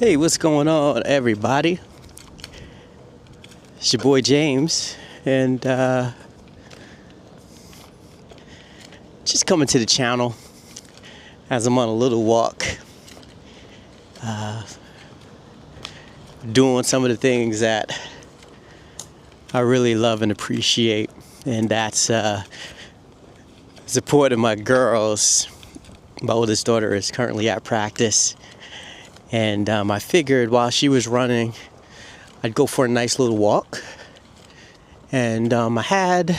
Hey, what's going on, everybody? It's your boy James, and just coming to the channel as I'm on a little walk, doing some of the things that I really love and appreciate, and that's supporting my girls. My oldest daughter is currently at practice. And I figured while she was running, I'd go for a nice little walk. And I had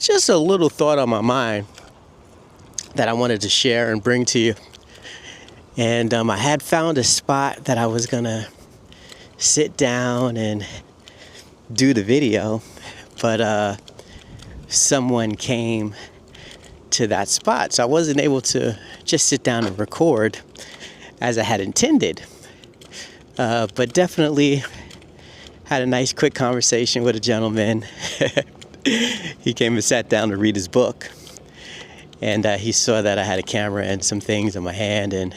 just a little thought on my mind that I wanted to share and bring to you. And I had found a spot that I was gonna sit down and do the video, but someone came to that spot, so I wasn't able to just sit down and record as I had intended, but definitely had a nice quick conversation with a gentleman. He came and sat down to read his book, and he saw that I had a camera and some things in my hand, and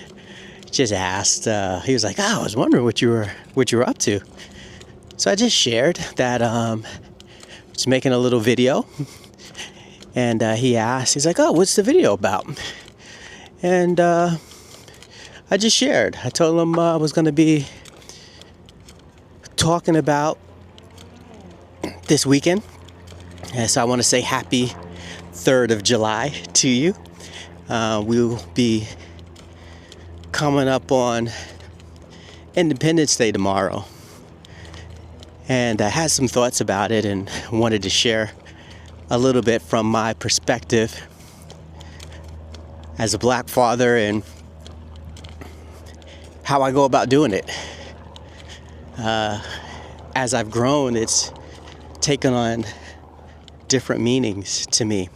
just asked, he was like, I was wondering what you were up to. So I just shared that just making a little video, and he asked, he's like, what's the video about? And I just shared. I told him I was going to be talking about this weekend. And so I want to say happy 3rd of July to you. We'll be coming up on Independence Day tomorrow. And I had some thoughts about it and wanted to share a little bit from my perspective as a black father and how I go about doing it. As I've grown, it's taken on different meanings to me.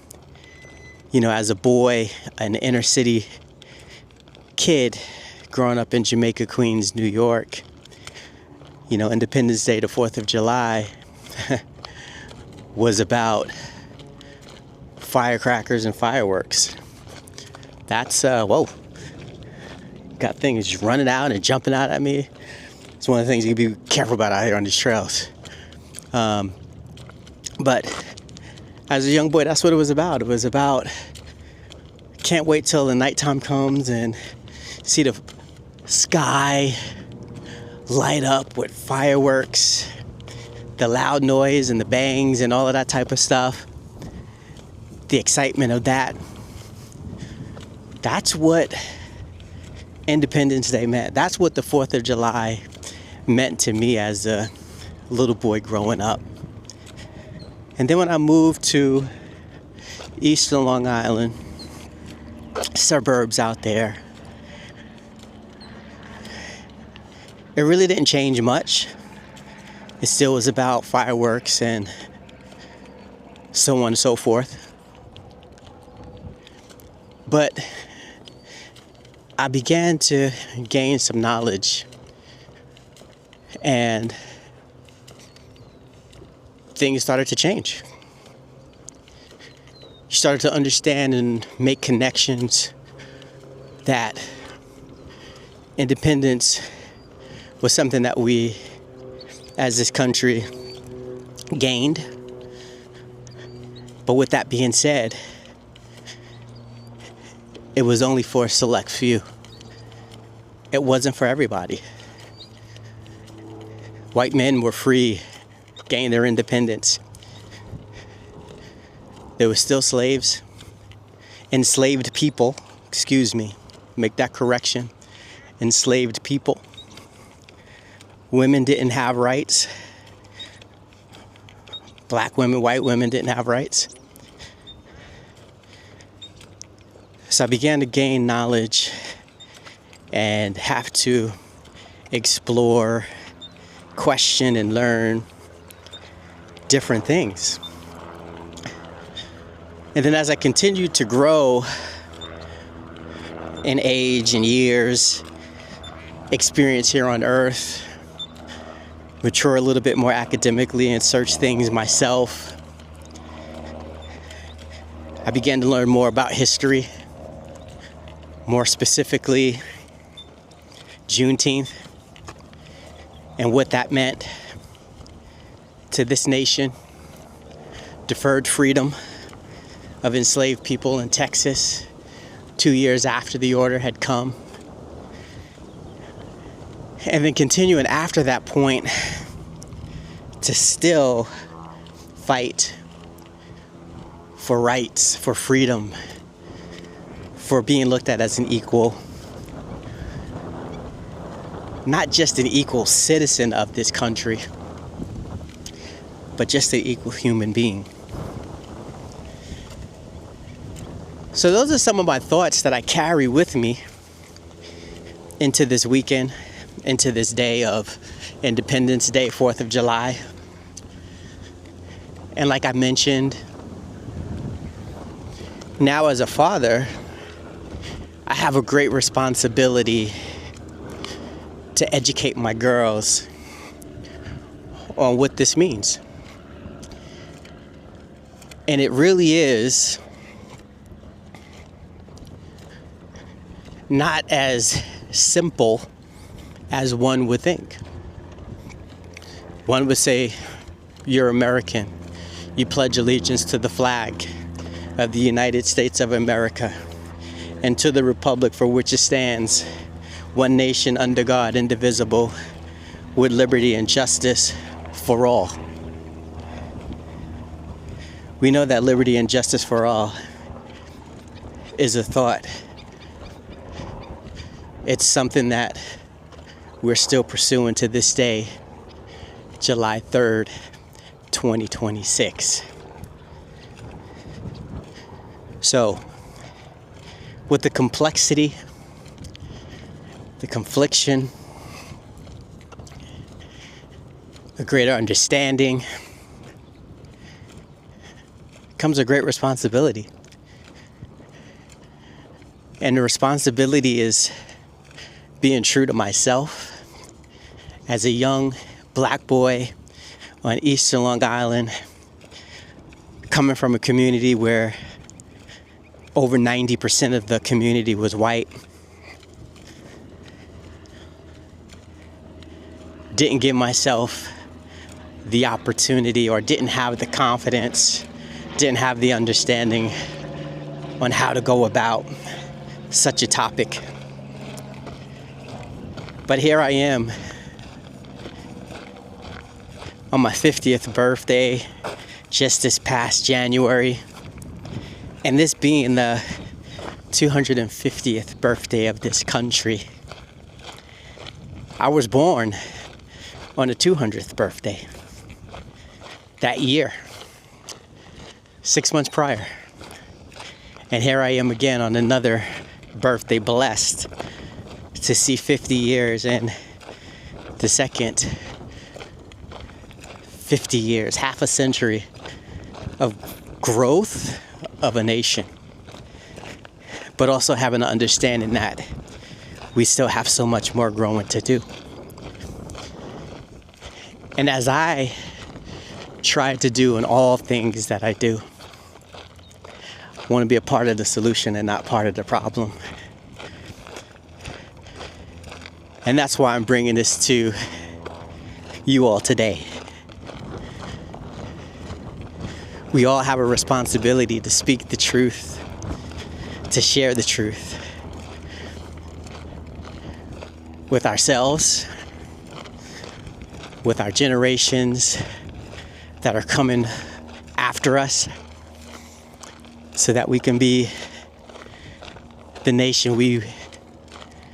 You know, as a boy, an inner city kid growing up in Jamaica, Queens, New York, you know, Independence Day, the 4th of July, was about firecrackers and fireworks. That's, whoa. Got things just running out and jumping out at me. It's one of the things you can be careful about out here on these trails. But as a young boy, that's what it was about. It was about, can't wait till the nighttime comes and see the sky light up with fireworks, the loud noise and the bangs and all of that type of stuff. The excitement of that. That's what Independence Day meant. That's what the 4th of July meant to me as a little boy growing up. And then when I moved to Eastern Long Island, suburbs out there, it really didn't change much. It still was about fireworks and so on and so forth. But I began to gain some knowledge, and things started to change. You started to understand and make connections that independence was something that we, as this country, gained. But with that being said, it was only for a select few. It wasn't for everybody. White men were free, gained their independence. There were still slaves, enslaved people, make that correction, enslaved people. Women didn't have rights. Black women, white women didn't have rights. So I began to gain knowledge and have to explore, question, and learn different things. And then as I continued to grow in age and years, experience here on Earth, mature a little bit more academically and search things myself, I began to learn more about history, more specifically Juneteenth, and what that meant to this nation. Deferred freedom of enslaved people in Texas 2 years after the order had come. And then continuing after that point to still fight for rights, for freedom, for being looked at as an equal, not just an equal citizen of this country, but just an equal human being. So those are some of my thoughts that I carry with me into this weekend, into this day of Independence Day, 4th of July. And like I mentioned, now as a father, I have a great responsibility to educate my girls on what this means. And it really is not as simple as one would think. One would say, you're American. You pledge allegiance to the flag of the United States of America and to the republic for which it stands, one nation under God, indivisible, with liberty and justice for all. We know that liberty and justice for all is a thought. It's something that we're still pursuing to this day, July 3rd, 2026. So, with the complexity, the confliction, a greater understanding, comes a great responsibility. And the responsibility is being true to myself as a young black boy on Eastern Long Island, coming from a community where over 90% of the community was white. Didn't give myself the opportunity, or didn't have the confidence, didn't have the understanding on how to go about such a topic. But here I am on my 50th birthday, just this past January, and this being the 250th birthday of this country. I was born on the 200th birthday that year, 6 months prior. And here I am again on another birthday, blessed to see 50 years and the second 50 years, half a century of growth of a nation. But also having an understanding that we still have so much more growing to do. And as I try to do in all things that I do, I want to be a part of the solution and not part of the problem. And that's why I'm bringing this to you all today. We all have a responsibility to speak the truth, to share the truth with ourselves, with our generations that are coming after us, so that we can be the nation we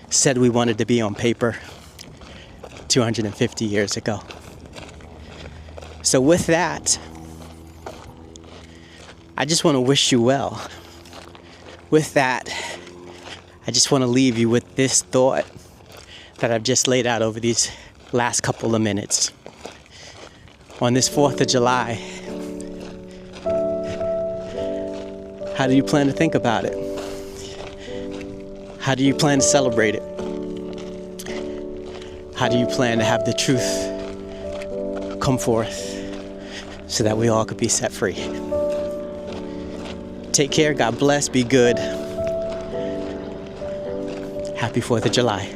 said we wanted to be on paper 250 years ago. So with that, I just want to wish you well. With that, I just want to leave you with this thought that I've just laid out over these last couple of minutes. On this 4th of July, how do you plan to think about it? How do you plan to celebrate it? How do you plan to have the truth come forth so that we all could be set free? Take care, God bless, be good. Happy 4th of July.